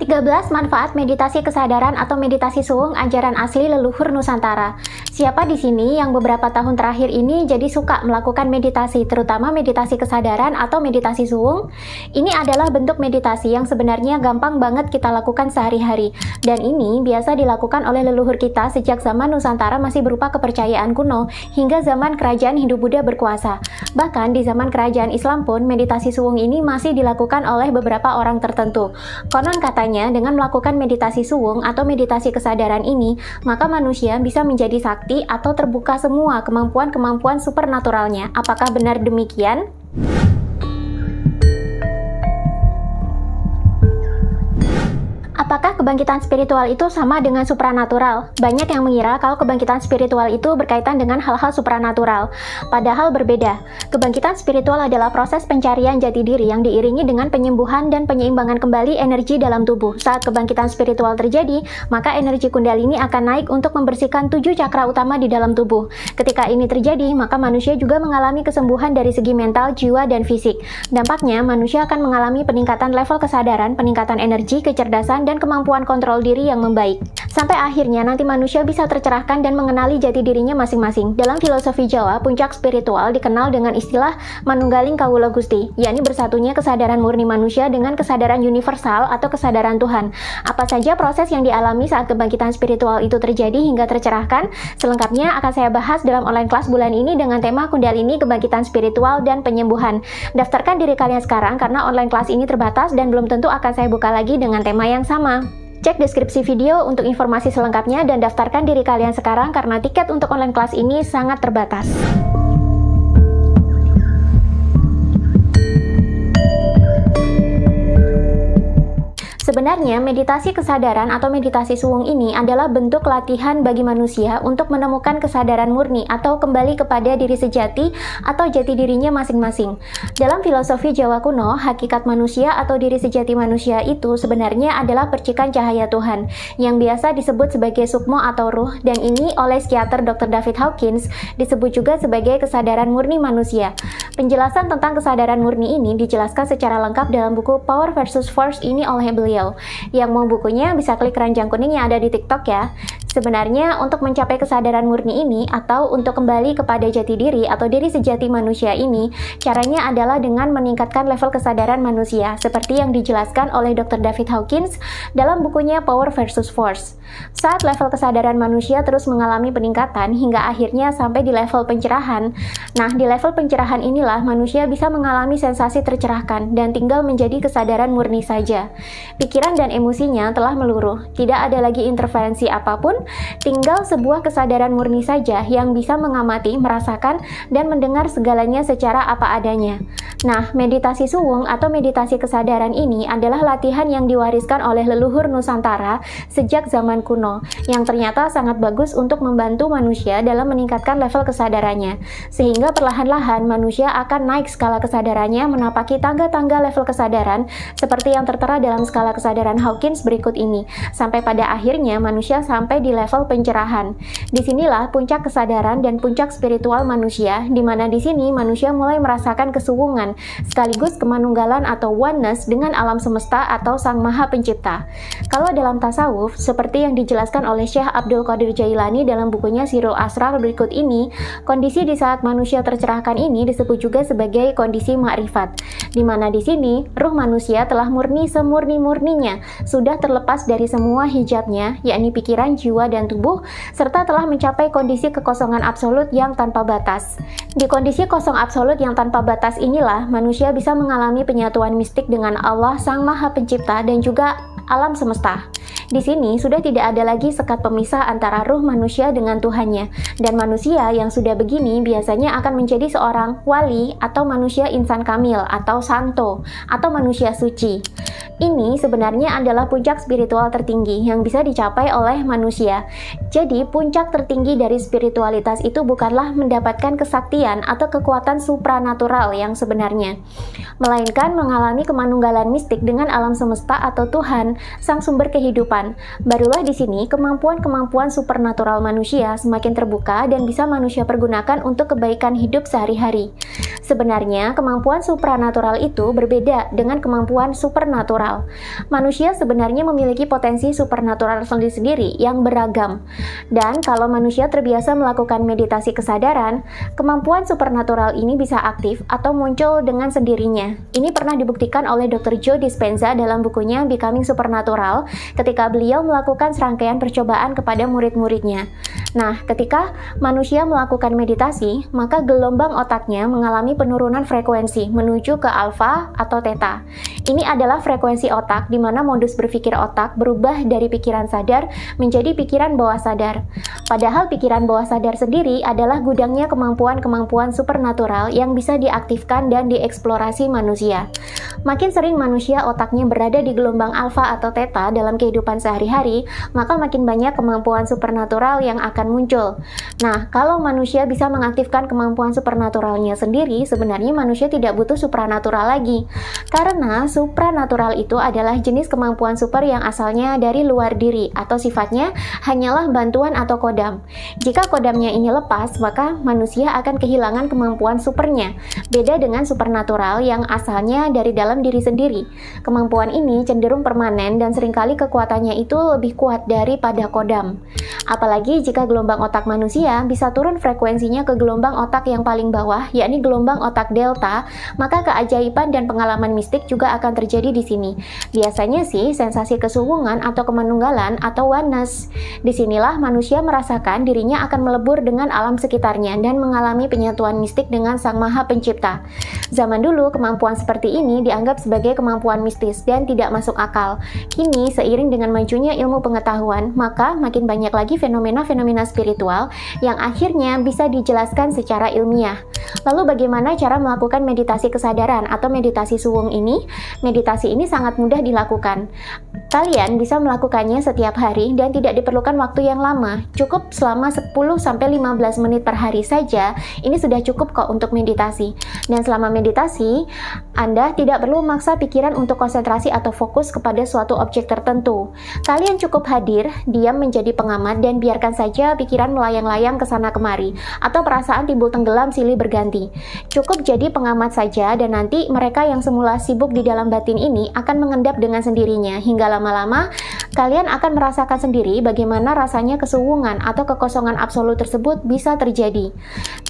13 manfaat meditasi kesadaran atau meditasi suwung ajaran asli leluhur Nusantara. Siapa di sini yang beberapa tahun terakhir ini jadi suka melakukan meditasi, terutama meditasi kesadaran atau meditasi suwung? Ini adalah bentuk meditasi yang sebenarnya gampang banget kita lakukan sehari-hari, dan ini biasa dilakukan oleh leluhur kita sejak zaman Nusantara masih berupa kepercayaan kuno hingga zaman kerajaan Hindu-Buddha berkuasa. Bahkan di zaman kerajaan Islam pun meditasi suwung ini masih dilakukan oleh beberapa orang tertentu. Konon katanya dengan melakukan meditasi suwung atau meditasi kesadaran ini, maka manusia bisa menjadi sakti atau terbuka semua kemampuan-kemampuan supernaturalnya. Apakah benar demikian? Apakah kebangkitan spiritual itu sama dengan supranatural? Banyak yang mengira kalau kebangkitan spiritual itu berkaitan dengan hal-hal supranatural. Padahal berbeda. Kebangkitan spiritual adalah proses pencarian jati diri yang diiringi dengan penyembuhan dan penyeimbangan kembali energi dalam tubuh. Saat kebangkitan spiritual terjadi, maka energi kundalini akan naik untuk membersihkan 7 cakra utama di dalam tubuh. Ketika ini terjadi, maka manusia juga mengalami kesembuhan dari segi mental, jiwa, dan fisik. Dampaknya, manusia akan mengalami peningkatan level kesadaran, peningkatan energi, kecerdasan, dan kemampuan kontrol diri yang membaik. Sampai akhirnya nanti manusia bisa tercerahkan dan mengenali jati dirinya masing-masing. Dalam filosofi Jawa, puncak spiritual dikenal dengan istilah manunggaling kawula Gusti, yakni bersatunya kesadaran murni manusia dengan kesadaran universal atau kesadaran Tuhan. Apa saja proses yang dialami saat kebangkitan spiritual itu terjadi hingga tercerahkan? Selengkapnya akan saya bahas dalam online kelas bulan ini dengan tema Kundalini, kebangkitan spiritual, dan penyembuhan. Daftarkan diri kalian sekarang karena online kelas ini terbatas dan belum tentu akan saya buka lagi dengan tema yang sama. Cek deskripsi video untuk informasi selengkapnya dan daftarkan diri kalian sekarang karena tiket untuk online kelas ini sangat terbatas. Sebenarnya, meditasi kesadaran atau meditasi suwung ini adalah bentuk latihan bagi manusia untuk menemukan kesadaran murni atau kembali kepada diri sejati atau jati dirinya masing-masing. Dalam filosofi Jawa kuno, hakikat manusia atau diri sejati manusia itu sebenarnya adalah percikan cahaya Tuhan, yang biasa disebut sebagai sukmo atau ruh, dan ini oleh psikiater Dr. David Hawkins disebut juga sebagai kesadaran murni manusia. Penjelasan tentang kesadaran murni ini dijelaskan secara lengkap dalam buku Power versus Force ini oleh beliau. Yang mau bukunya bisa klik keranjang kuning yang ada di TikTok ya. Sebenarnya untuk mencapai kesadaran murni ini atau untuk kembali kepada jati diri atau diri sejati manusia ini, caranya adalah dengan meningkatkan level kesadaran manusia seperti yang dijelaskan oleh Dr. David Hawkins dalam bukunya Power versus Force. Saat level kesadaran manusia terus mengalami peningkatan hingga akhirnya sampai di level pencerahan. Nah, di level pencerahan inilah manusia bisa mengalami sensasi tercerahkan dan tinggal menjadi kesadaran murni saja. Pikiran dan emosinya telah meluruh, tidak ada lagi interferensi apapun, tinggal sebuah kesadaran murni saja yang bisa mengamati, merasakan, dan mendengar segalanya secara apa adanya. Nah, meditasi suwung atau meditasi kesadaran ini adalah latihan yang diwariskan oleh leluhur Nusantara sejak zaman kuno, yang ternyata sangat bagus untuk membantu manusia dalam meningkatkan level kesadarannya, sehingga perlahan-lahan manusia akan naik skala kesadarannya menapaki tangga-tangga level kesadaran seperti yang tertera dalam skala kesadaran Hawkins berikut ini, sampai pada akhirnya manusia sampai di level pencerahan. Disinilah puncak kesadaran dan puncak spiritual manusia, di mana di sini manusia mulai merasakan kesuwungan, sekaligus kemanunggalan atau oneness dengan alam semesta atau Sang Maha Pencipta. Kalau dalam tasawuf, seperti yang dijelaskan oleh Syekh Abdul Qadir Jailani dalam bukunya Sirul Asrar berikut ini, kondisi di saat manusia tercerahkan ini disebut juga sebagai kondisi ma'rifat, di mana di sini ruh manusia telah murni semurni-murninya, sudah terlepas dari semua hijabnya, yakni pikiran, jiwa, dan tubuh, serta telah mencapai kondisi kekosongan absolut yang tanpa batas. Di kondisi kosong absolut yang tanpa batas inilah, manusia bisa mengalami penyatuan mistik dengan Allah Sang Maha Pencipta dan juga alam semesta. Di sini sudah tidak ada lagi sekat pemisah antara ruh manusia dengan Tuhannya, dan manusia yang sudah begini biasanya akan menjadi seorang wali atau manusia insan kamil atau santo atau manusia suci. Ini sebenarnya adalah puncak spiritual tertinggi yang bisa dicapai oleh manusia. Jadi puncak tertinggi dari spiritualitas itu bukanlah mendapatkan kesaktian atau kekuatan supranatural yang sebenarnya, melainkan mengalami kemanunggalan mistik dengan alam semesta atau Tuhan, sang sumber kehidupan kehidupan. Barulah di sini kemampuan-kemampuan supernatural manusia semakin terbuka dan bisa manusia pergunakan untuk kebaikan hidup sehari-hari. Sebenarnya, kemampuan supranatural itu berbeda dengan kemampuan supernatural. Manusia sebenarnya memiliki potensi supernatural sendiri-sendiri yang beragam. Dan kalau manusia terbiasa melakukan meditasi kesadaran, kemampuan supernatural ini bisa aktif atau muncul dengan sendirinya. Ini pernah dibuktikan oleh Dr. Joe Dispenza dalam bukunya Becoming Supernatural ketika beliau melakukan serangkaian percobaan kepada murid-muridnya. Nah, ketika manusia melakukan meditasi, maka gelombang otaknya mengalami penurunan frekuensi menuju ke alfa atau theta. Ini adalah frekuensi otak di mana modus berpikir otak berubah dari pikiran sadar menjadi pikiran bawah sadar. Padahal pikiran bawah sadar sendiri adalah gudangnya kemampuan-kemampuan supernatural yang bisa diaktifkan dan dieksplorasi manusia. Makin sering manusia otaknya berada di gelombang alfa atau theta dalam kehidupan sehari-hari, maka makin banyak kemampuan supernatural yang akan muncul. Nah, kalau manusia bisa mengaktifkan kemampuan supernaturalnya sendiri, sebenarnya manusia tidak butuh supranatural lagi. Karena supranatural itu adalah jenis kemampuan super yang asalnya dari luar diri atau sifatnya hanyalah bantuan atau kodam. Jika kodamnya ini lepas, maka manusia akan kehilangan kemampuan supernya. Beda dengan supernatural yang asalnya dari dalam diri sendiri. Kemampuan ini cenderung permanen dan seringkali kekuatannya itu lebih kuat daripada kodam. Apalagi jika gelombang otak manusia bisa turun frekuensinya ke gelombang otak yang paling bawah, yakni gelombang otak delta, maka keajaiban dan pengalaman mistik juga akan terjadi di sini. Biasanya sih sensasi kesuwungan atau kemanunggalan atau oneness. Disinilah manusia merasakan dirinya akan melebur dengan alam sekitarnya dan mengalami penyatuan mistik dengan Sang Maha Pencipta. Zaman dulu kemampuan seperti ini dianggap sebagai kemampuan mistis dan tidak masuk akal. Kini seiring dengan majunya ilmu pengetahuan, maka makin banyak lagi fenomena-fenomena spiritual yang akhirnya bisa dijelaskan secara ilmiah. Lalu bagaimana cara melakukan meditasi kesadaran atau meditasi suwung ini? Meditasi ini sangat mudah dilakukan. Kalian bisa melakukannya setiap hari dan tidak diperlukan waktu yang lama. Cukup selama 10-15 menit per hari saja, ini sudah cukup kok untuk meditasi. Dan selama meditasi, Anda tidak perlu memaksa pikiran untuk konsentrasi atau fokus kepada suatu objek tertentu. Kalian cukup hadir, diam menjadi pengamat dan biarkan saja pikiran melayang-layang ke sana kemari atau perasaan timbul tenggelam silih berganti. Cukup jadi pengamat saja dan nanti mereka yang semula sibuk di dalam batin ini akan mengendap dengan sendirinya hingga lama-lama kalian akan merasakan sendiri bagaimana rasanya kesuwungan atau kekosongan absolut tersebut bisa terjadi.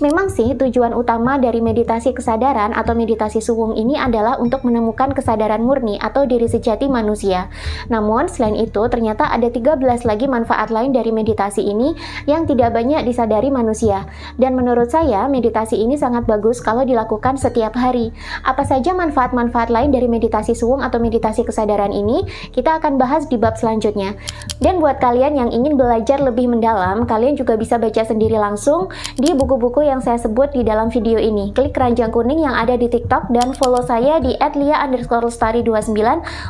Memang sih tujuan utama dari meditasi kesadaran atau meditasi suwung ini adalah untuk menemukan kesadaran murni atau diri sejati manusia. Namun selain itu ternyata ada 13 lagi manfaat lain dari meditasi ini yang tidak banyak disadari manusia. Dan menurut saya meditasi ini sangat bagus kalau dilakukan setiap hari. Apa saja manfaat-manfaat lain dari meditasi suwung atau meditasi kesadaran ini? Kita akan bahas di bab selanjutnya. Dan buat kalian yang ingin belajar lebih mendalam, kalian juga bisa baca sendiri langsung di buku-buku yang saya sebut di dalam video ini. Klik keranjang kuning yang ada di TikTok dan follow saya di @lia_lestari29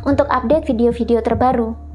untuk update video-video terbaru.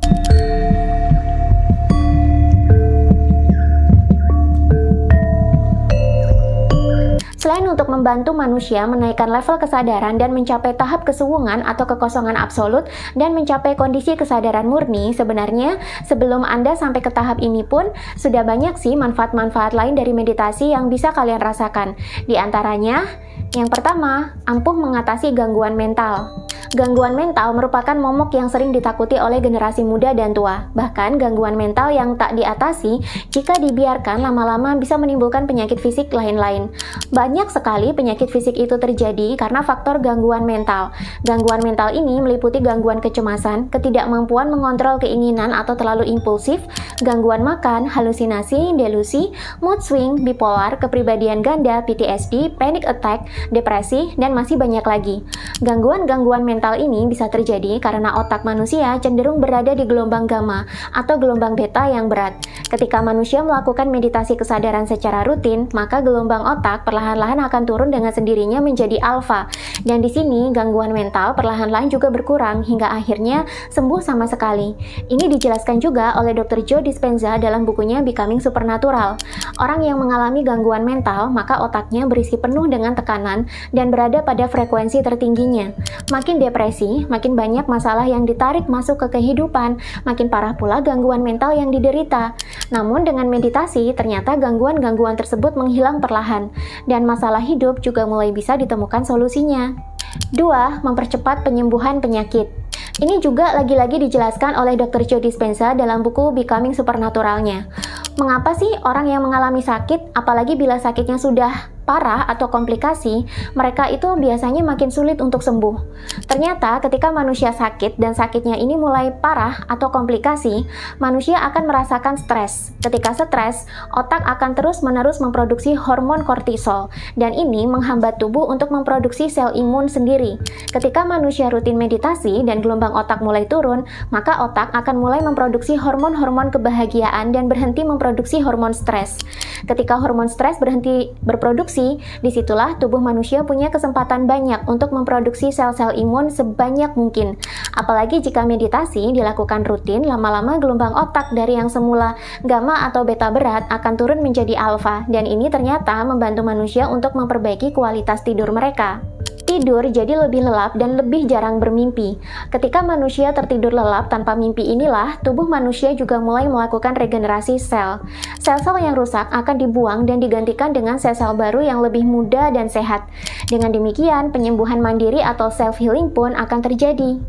Selain untuk membantu manusia menaikkan level kesadaran dan mencapai tahap kesuwungan atau kekosongan absolut dan mencapai kondisi kesadaran murni, sebenarnya sebelum Anda sampai ke tahap ini pun sudah banyak sih manfaat-manfaat lain dari meditasi yang bisa kalian rasakan. Di antaranya, yang pertama, ampuh mengatasi gangguan mental. Gangguan mental merupakan momok yang sering ditakuti oleh generasi muda dan tua. Bahkan gangguan mental yang tak diatasi jika dibiarkan lama-lama bisa menimbulkan penyakit fisik lain-lain. Banyak sekali penyakit fisik itu terjadi karena faktor gangguan mental. Gangguan mental ini meliputi gangguan kecemasan, ketidakmampuan mengontrol keinginan atau terlalu impulsif, gangguan makan, halusinasi, delusi, mood swing, bipolar, kepribadian ganda, PTSD, panic attack, depresi, dan masih banyak lagi. Gangguan-gangguan mental ini bisa terjadi karena otak manusia cenderung berada di gelombang gamma atau gelombang beta yang berat. Ketika manusia melakukan meditasi kesadaran secara rutin, maka gelombang otak perlahan-lahan akan turun dengan sendirinya menjadi alfa. Dan di sini gangguan mental perlahan-lahan juga berkurang hingga akhirnya sembuh sama sekali. Ini dijelaskan juga oleh Dr. Joe Dispenza dalam bukunya Becoming Supernatural. Orang yang mengalami gangguan mental, maka otaknya berisi penuh dengan tekanan keseimbangan dan berada pada frekuensi tertingginya. Makin depresi, makin banyak masalah yang ditarik masuk ke kehidupan, makin parah pula gangguan mental yang diderita. Namun dengan meditasi, ternyata gangguan-gangguan tersebut menghilang perlahan, dan masalah hidup juga mulai bisa ditemukan solusinya. 2. Mempercepat penyembuhan penyakit. Ini juga lagi-lagi dijelaskan oleh Dr. Joe Dispenza dalam buku Becoming Supernatural-nya. Mengapa sih orang yang mengalami sakit, apalagi bila sakitnya sudah parah atau komplikasi, mereka itu biasanya makin sulit untuk sembuh? Ternyata ketika manusia sakit dan sakitnya ini mulai parah atau komplikasi, manusia akan merasakan stres. Ketika stres, otak akan terus-menerus memproduksi hormon kortisol, dan ini menghambat tubuh untuk memproduksi sel imun sendiri. Ketika manusia rutin meditasi dan gelombang otak mulai turun, maka otak akan mulai memproduksi hormon-hormon kebahagiaan dan berhenti memproduksi hormon stres. Ketika hormon stres berhenti berproduksi, disitulah tubuh manusia punya kesempatan banyak untuk memproduksi sel-sel imun sebanyak mungkin. Apalagi jika meditasi dilakukan rutin, lama-lama gelombang otak dari yang semula gamma atau beta berat akan turun menjadi alfa, dan ini ternyata membantu manusia untuk memperbaiki kualitas tidur mereka. Tidur jadi lebih lelap dan lebih jarang bermimpi. Ketika manusia tertidur lelap tanpa mimpi inilah, tubuh manusia juga mulai melakukan regenerasi sel. Sel-sel yang rusak akan dibuang dan digantikan dengan sel-sel baru yang lebih muda dan sehat. Dengan demikian, penyembuhan mandiri atau self-healing pun akan terjadi.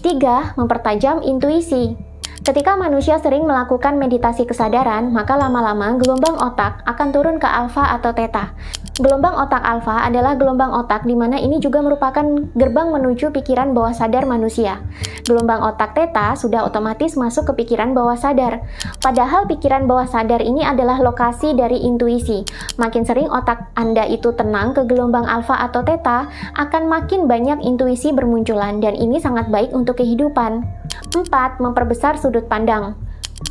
3. Mempertajam intuisi. Ketika manusia sering melakukan meditasi kesadaran, maka lama-lama gelombang otak akan turun ke alfa atau theta. Gelombang otak alfa adalah gelombang otak di mana ini juga merupakan gerbang menuju pikiran bawah sadar manusia. Gelombang otak theta sudah otomatis masuk ke pikiran bawah sadar. Padahal pikiran bawah sadar ini adalah lokasi dari intuisi. Makin sering otak Anda itu tenang ke gelombang alfa atau theta, akan makin banyak intuisi bermunculan, dan ini sangat baik untuk kehidupan. 4. Memperbesar sudut pandang.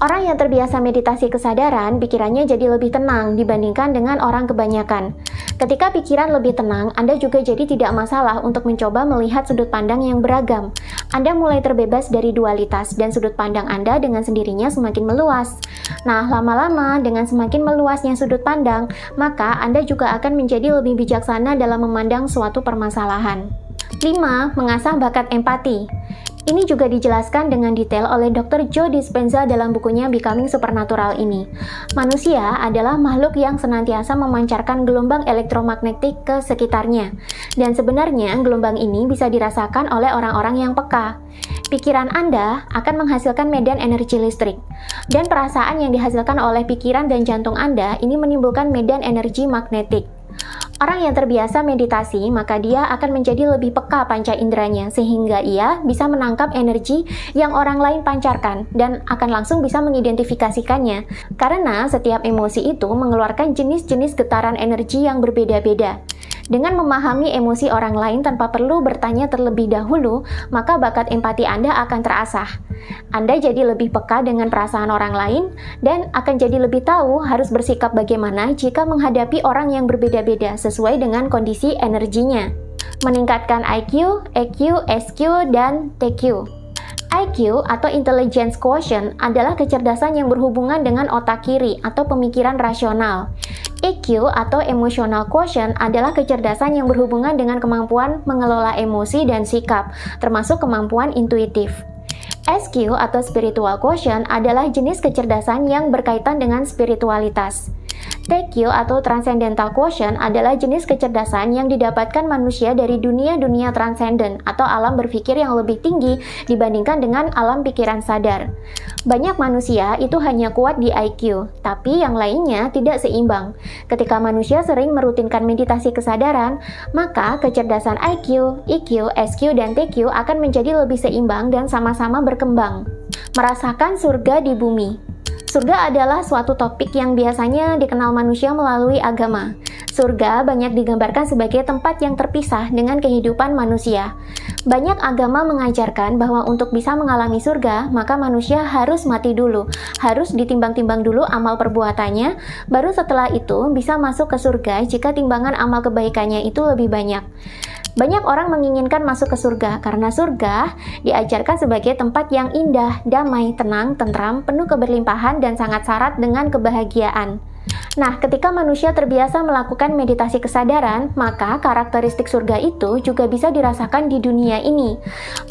Orang yang terbiasa meditasi kesadaran, pikirannya jadi lebih tenang dibandingkan dengan orang kebanyakan. Ketika pikiran lebih tenang, Anda juga jadi tidak masalah untuk mencoba melihat sudut pandang yang beragam. Anda mulai terbebas dari dualitas, dan sudut pandang Anda dengan sendirinya semakin meluas. Nah, lama-lama dengan semakin meluasnya sudut pandang, maka Anda juga akan menjadi lebih bijaksana dalam memandang suatu permasalahan. 5. Mengasah bakat empati. Ini juga dijelaskan dengan detail oleh Dr. Joe Dispenza dalam bukunya Becoming Supernatural ini. Manusia adalah makhluk yang senantiasa memancarkan gelombang elektromagnetik ke sekitarnya. Dan sebenarnya gelombang ini bisa dirasakan oleh orang-orang yang peka. Pikiran Anda akan menghasilkan medan energi listrik. Dan perasaan yang dihasilkan oleh pikiran dan jantung Anda ini menimbulkan medan energi magnetik. Orang yang terbiasa meditasi, maka dia akan menjadi lebih peka panca inderanya, sehingga ia bisa menangkap energi yang orang lain pancarkan dan akan langsung bisa mengidentifikasikannya. Karena setiap emosi itu mengeluarkan jenis-jenis getaran energi yang berbeda-beda. Dengan memahami emosi orang lain tanpa perlu bertanya terlebih dahulu, maka bakat empati Anda akan terasah. Anda jadi lebih peka dengan perasaan orang lain dan akan jadi lebih tahu harus bersikap bagaimana jika menghadapi orang yang berbeda-beda sesuai dengan kondisi energinya. Meningkatkan IQ, EQ, SQ, dan TQ. IQ atau Intelligence Quotient adalah kecerdasan yang berhubungan dengan otak kiri atau pemikiran rasional. EQ atau Emotional Quotient adalah kecerdasan yang berhubungan dengan kemampuan mengelola emosi dan sikap, termasuk kemampuan intuitif. SQ atau Spiritual Quotient adalah jenis kecerdasan yang berkaitan dengan spiritualitas. TQ atau Transcendental Quotient adalah jenis kecerdasan yang didapatkan manusia dari dunia-dunia transenden atau alam berpikir yang lebih tinggi dibandingkan dengan alam pikiran sadar. Banyak manusia itu hanya kuat di IQ, tapi yang lainnya tidak seimbang. Ketika manusia sering merutinkan meditasi kesadaran, maka kecerdasan IQ, EQ, SQ, dan TQ akan menjadi lebih seimbang dan sama-sama berkembang. Merasakan surga di bumi. Surga adalah suatu topik yang biasanya dikenal manusia melalui agama. Surga banyak digambarkan sebagai tempat yang terpisah dengan kehidupan manusia. Banyak agama mengajarkan bahwa untuk bisa mengalami surga, maka manusia harus mati dulu, harus ditimbang-timbang dulu amal perbuatannya, baru setelah itu bisa masuk ke surga jika timbangan amal kebaikannya itu lebih banyak. Banyak orang menginginkan masuk ke surga karena surga diajarkan sebagai tempat yang indah, damai, tenang, tentram, penuh keberlimpahan, dan sangat syarat dengan kebahagiaan. Nah, ketika manusia terbiasa melakukan meditasi kesadaran, maka karakteristik surga itu juga bisa dirasakan di dunia ini.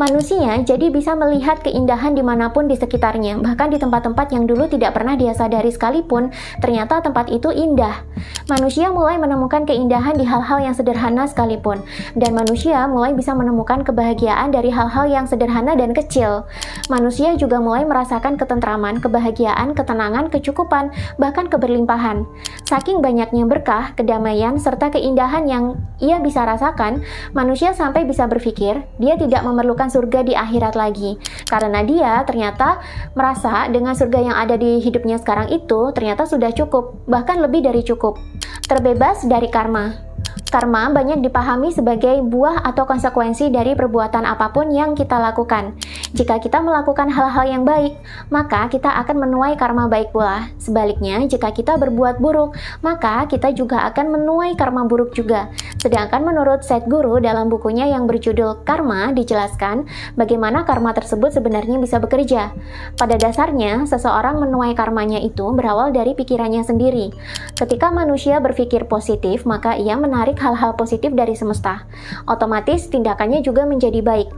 Manusia jadi bisa melihat keindahan dimanapun di sekitarnya, bahkan di tempat-tempat yang dulu tidak pernah dia sadari sekalipun, ternyata tempat itu indah. Manusia mulai menemukan keindahan di hal-hal yang sederhana sekalipun, dan manusia mulai bisa menemukan kebahagiaan dari hal-hal yang sederhana dan kecil. Manusia juga mulai merasakan ketentraman, kebahagiaan, ketenangan, kecukupan, bahkan keberlimpahan. Saking banyaknya berkah, kedamaian, serta keindahan yang ia bisa rasakan, manusia sampai bisa berpikir dia tidak memerlukan surga di akhirat lagi. Karena dia ternyata merasa dengan surga yang ada di hidupnya sekarang itu ternyata sudah cukup, bahkan lebih dari cukup. Terbebas dari karma. Karma banyak dipahami sebagai buah atau konsekuensi dari perbuatan apapun yang kita lakukan. Jika kita melakukan hal-hal yang baik, maka kita akan menuai karma baik pula. Sebaliknya, jika kita berbuat buruk, maka kita juga akan menuai karma buruk juga. Sedangkan menurut Sadhguru dalam bukunya yang berjudul Karma dijelaskan bagaimana karma tersebut sebenarnya bisa bekerja. Pada dasarnya, seseorang menuai karmanya itu berawal dari pikirannya sendiri. Ketika manusia berpikir positif, maka ia menarik hal-hal positif dari semesta. Otomatis tindakannya juga menjadi baik.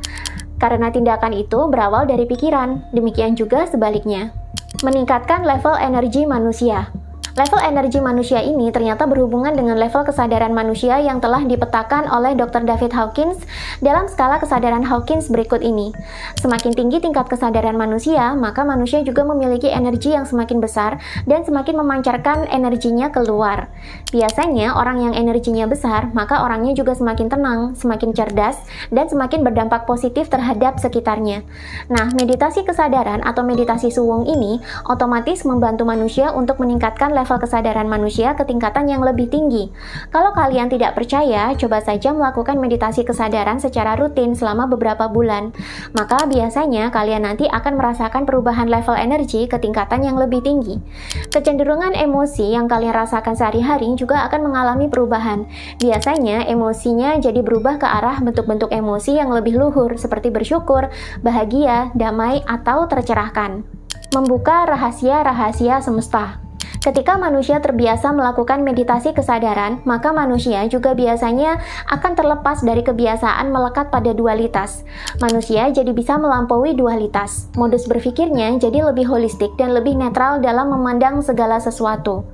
Karena tindakan itu berawal dari pikiran, demikian juga sebaliknya. Meningkatkan level energi manusia. Level energi manusia ini ternyata berhubungan dengan level kesadaran manusia yang telah dipetakan oleh Dr. David Hawkins dalam skala kesadaran Hawkins berikut ini. Semakin tinggi tingkat kesadaran manusia, maka manusia juga memiliki energi yang semakin besar dan semakin memancarkan energinya keluar. Biasanya orang yang energinya besar, maka orangnya juga semakin tenang, semakin cerdas, dan semakin berdampak positif terhadap sekitarnya. Nah, meditasi kesadaran atau meditasi suwung ini otomatis membantu manusia untuk meningkatkan level kesadaran manusia ke tingkatan yang lebih tinggi. Kalau kalian tidak percaya, coba saja melakukan meditasi kesadaran secara rutin selama beberapa bulan. Maka biasanya kalian nanti akan merasakan perubahan level energi ke tingkatan yang lebih tinggi. Kecenderungan emosi yang kalian rasakan sehari-hari juga akan mengalami perubahan. Biasanya emosinya jadi berubah ke arah bentuk-bentuk emosi yang lebih luhur seperti bersyukur, bahagia, damai, atau tercerahkan. Membuka rahasia-rahasia semesta. Ketika manusia terbiasa melakukan meditasi kesadaran, maka manusia juga biasanya akan terlepas dari kebiasaan melekat pada dualitas. Manusia jadi bisa melampaui dualitas. Modus berpikirnya jadi lebih holistik dan lebih netral dalam memandang segala sesuatu.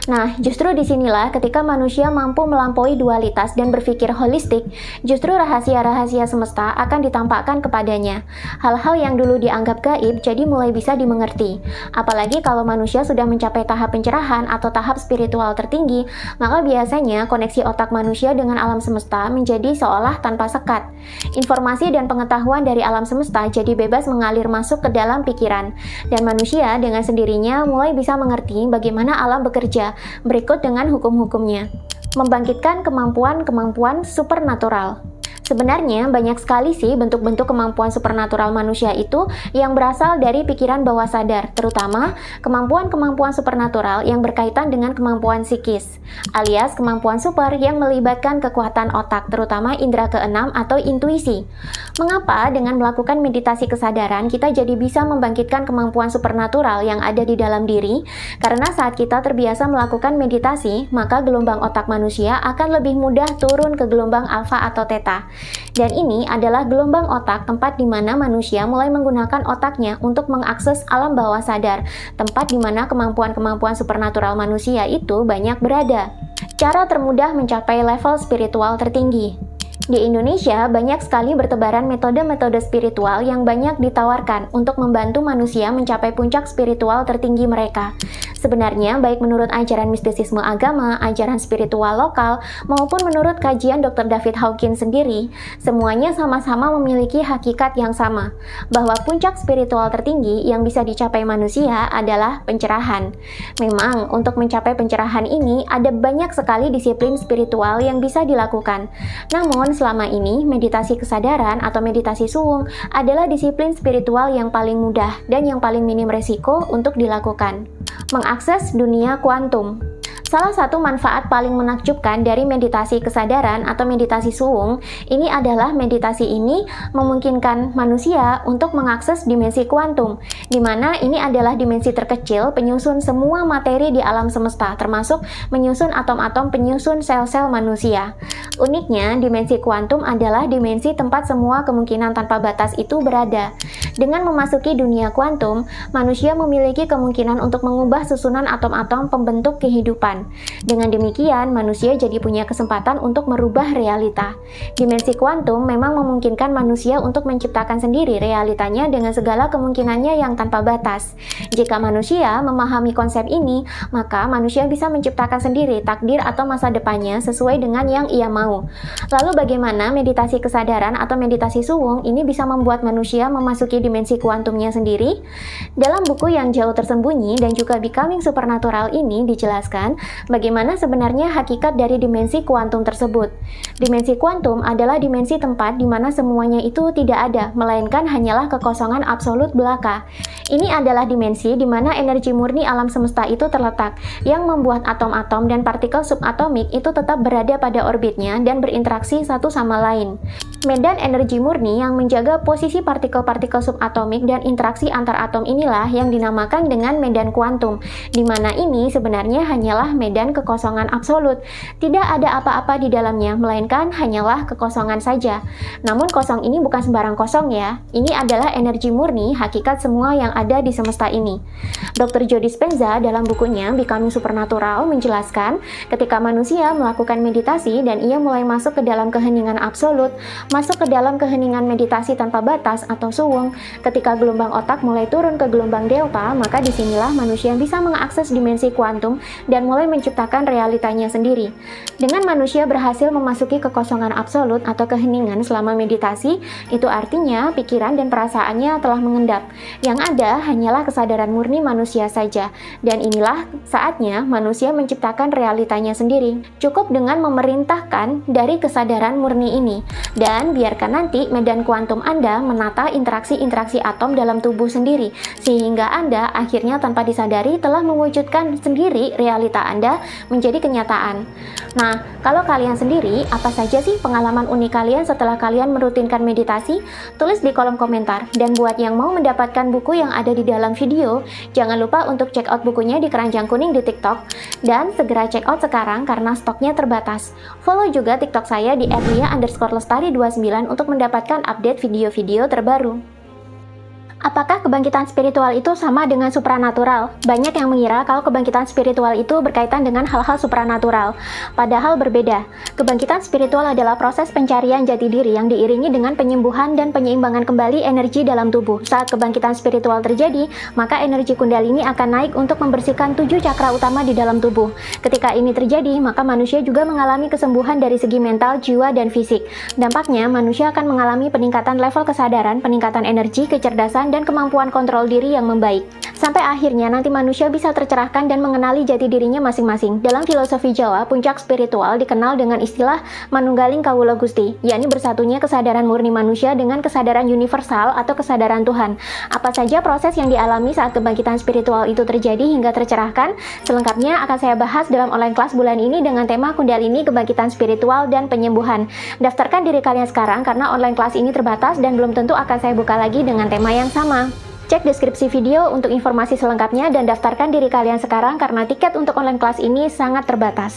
Nah, justru disinilah ketika manusia mampu melampaui dualitas dan berpikir holistik, justru rahasia-rahasia semesta akan ditampakkan kepadanya. Hal-hal yang dulu dianggap gaib jadi mulai bisa dimengerti. Apalagi kalau manusia sudah mencapai tahap pencerahan atau tahap spiritual tertinggi, maka biasanya koneksi otak manusia dengan alam semesta menjadi seolah tanpa sekat. Informasi dan pengetahuan dari alam semesta jadi bebas mengalir masuk ke dalam pikiran, dan manusia dengan sendirinya mulai bisa mengerti bagaimana alam bekerja berikut dengan hukum-hukumnya. Membangkitkan kemampuan-kemampuan supernatural. Sebenarnya banyak sekali sih bentuk-bentuk kemampuan supernatural manusia itu yang berasal dari pikiran bawah sadar, terutama kemampuan-kemampuan supernatural yang berkaitan dengan kemampuan psikis, alias kemampuan super yang melibatkan kekuatan otak, terutama indera keenam atau intuisi. Mengapa dengan melakukan meditasi kesadaran kita jadi bisa membangkitkan kemampuan supernatural yang ada di dalam diri? Karena saat kita terbiasa melakukan meditasi, maka gelombang otak manusia akan lebih mudah turun ke gelombang alfa atau theta. Dan ini adalah gelombang otak tempat di mana manusia mulai menggunakan otaknya untuk mengakses alam bawah sadar, tempat di mana kemampuan-kemampuan supernatural manusia itu banyak berada. Cara termudah mencapai level spiritual tertinggi. Di Indonesia, banyak sekali bertebaran metode-metode spiritual yang banyak ditawarkan untuk membantu manusia mencapai puncak spiritual tertinggi mereka. Sebenarnya, baik menurut ajaran mistisisme agama, ajaran spiritual lokal, maupun menurut kajian Dr. David Hawkins sendiri, semuanya sama-sama memiliki hakikat yang sama, bahwa puncak spiritual tertinggi yang bisa dicapai manusia adalah pencerahan. Memang, untuk mencapai pencerahan ini, ada banyak sekali disiplin spiritual yang bisa dilakukan. Namun, selama ini, meditasi kesadaran atau meditasi suwung adalah disiplin spiritual yang paling mudah dan yang paling minim resiko untuk dilakukan. Mengakses dunia kuantum. Salah satu manfaat paling menakjubkan dari meditasi kesadaran atau meditasi suwung ini adalah meditasi ini memungkinkan manusia untuk mengakses dimensi kuantum, di mana ini adalah dimensi terkecil penyusun semua materi di alam semesta, termasuk menyusun atom-atom penyusun sel-sel manusia. Uniknya, dimensi kuantum adalah dimensi tempat semua kemungkinan tanpa batas itu berada. Dengan memasuki dunia kuantum, manusia memiliki kemungkinan untuk mengubah susunan atom-atom pembentuk kehidupan. Dengan demikian, manusia jadi punya kesempatan untuk merubah realita. Dimensi kuantum memang memungkinkan manusia untuk menciptakan sendiri realitanya dengan segala kemungkinannya yang tanpa batas. Jika manusia memahami konsep ini, maka manusia bisa menciptakan sendiri takdir atau masa depannya sesuai dengan yang ia mau. Lalu bagaimana meditasi kesadaran atau meditasi suwung ini bisa membuat manusia memasuki dimensi kuantumnya sendiri? Dalam buku yang jauh tersembunyi dan juga Becoming Supernatural ini dijelaskan bagaimana sebenarnya hakikat dari dimensi kuantum tersebut. Dimensi kuantum adalah dimensi tempat di mana semuanya itu tidak ada, melainkan hanyalah kekosongan absolut belaka. Ini adalah dimensi di mana energi murni alam semesta itu terletak, yang membuat atom-atom dan partikel subatomik itu tetap berada pada orbitnya dan berinteraksi satu sama lain. Medan energi murni yang menjaga posisi partikel-partikel subatomik dan interaksi antar atom inilah yang dinamakan dengan medan kuantum, di mana ini sebenarnya hanyalah medan kekosongan absolut. Tidak ada apa-apa di dalamnya, melainkan hanyalah kekosongan saja. Namun kosong ini bukan sembarang kosong ya. Ini adalah energi murni hakikat semua yang ada di semesta ini. Dr. Joe Dispenza dalam bukunya Becoming Supernatural menjelaskan, ketika manusia melakukan meditasi dan ia mulai masuk ke dalam keheningan absolut, masuk ke dalam keheningan meditasi tanpa batas atau suwung, ketika gelombang otak mulai turun ke gelombang delta, maka disinilah manusia bisa mengakses dimensi kuantum dan mulai menciptakan realitanya sendiri. Dengan manusia berhasil memasuki kekosongan absolut atau keheningan selama meditasi, itu artinya pikiran dan perasaannya telah mengendap. Yang ada hanyalah kesadaran murni manusia saja, dan inilah saatnya manusia menciptakan realitanya sendiri. Cukup dengan memerintahkan dari kesadaran murni ini, dan biarkan nanti medan kuantum Anda menata interaksi-interaksi atom dalam tubuh sendiri, sehingga Anda akhirnya tanpa disadari telah mewujudkan sendiri realita Anda menjadi kenyataan. Nah, kalau kalian sendiri, apa saja sih pengalaman unik kalian setelah kalian merutinkan meditasi? Tulis di kolom komentar. Dan buat yang mau mendapatkan buku yang ada di dalam video, jangan lupa untuk check out bukunya di keranjang kuning di TikTok. Dan segera check out sekarang karena stoknya terbatas. Follow juga TikTok saya di @lia_lestari29 untuk mendapatkan update video-video terbaru. Apakah kebangkitan spiritual itu sama dengan supranatural? Banyak yang mengira kalau kebangkitan spiritual itu berkaitan dengan hal-hal supranatural. Padahal berbeda. Kebangkitan spiritual adalah proses pencarian jati diri yang diiringi dengan penyembuhan dan penyeimbangan kembali energi dalam tubuh. Saat kebangkitan spiritual terjadi, maka energi kundalini akan naik untuk membersihkan 7 cakra utama di dalam tubuh. Ketika ini terjadi, maka manusia juga mengalami kesembuhan dari segi mental, jiwa, dan fisik. Dampaknya, manusia akan mengalami peningkatan level kesadaran, peningkatan energi, kecerdasan, dan kemampuan kontrol diri yang membaik. Sampai akhirnya nanti manusia bisa tercerahkan dan mengenali jati dirinya masing-masing. Dalam filosofi Jawa, puncak spiritual dikenal dengan istilah Manunggaling Kawula Gusti, yakni bersatunya kesadaran murni manusia dengan kesadaran universal atau kesadaran Tuhan. Apa saja proses yang dialami saat kebangkitan spiritual itu terjadi hingga tercerahkan? Selengkapnya akan saya bahas dalam online kelas bulan ini dengan tema Kundalini, Kebangkitan Spiritual, dan Penyembuhan. Daftarkan diri kalian sekarang karena online kelas ini terbatas dan belum tentu akan saya buka lagi dengan tema yang sama. Cek deskripsi video untuk informasi selengkapnya dan daftarkan diri kalian sekarang karena tiket untuk online kelas ini sangat terbatas.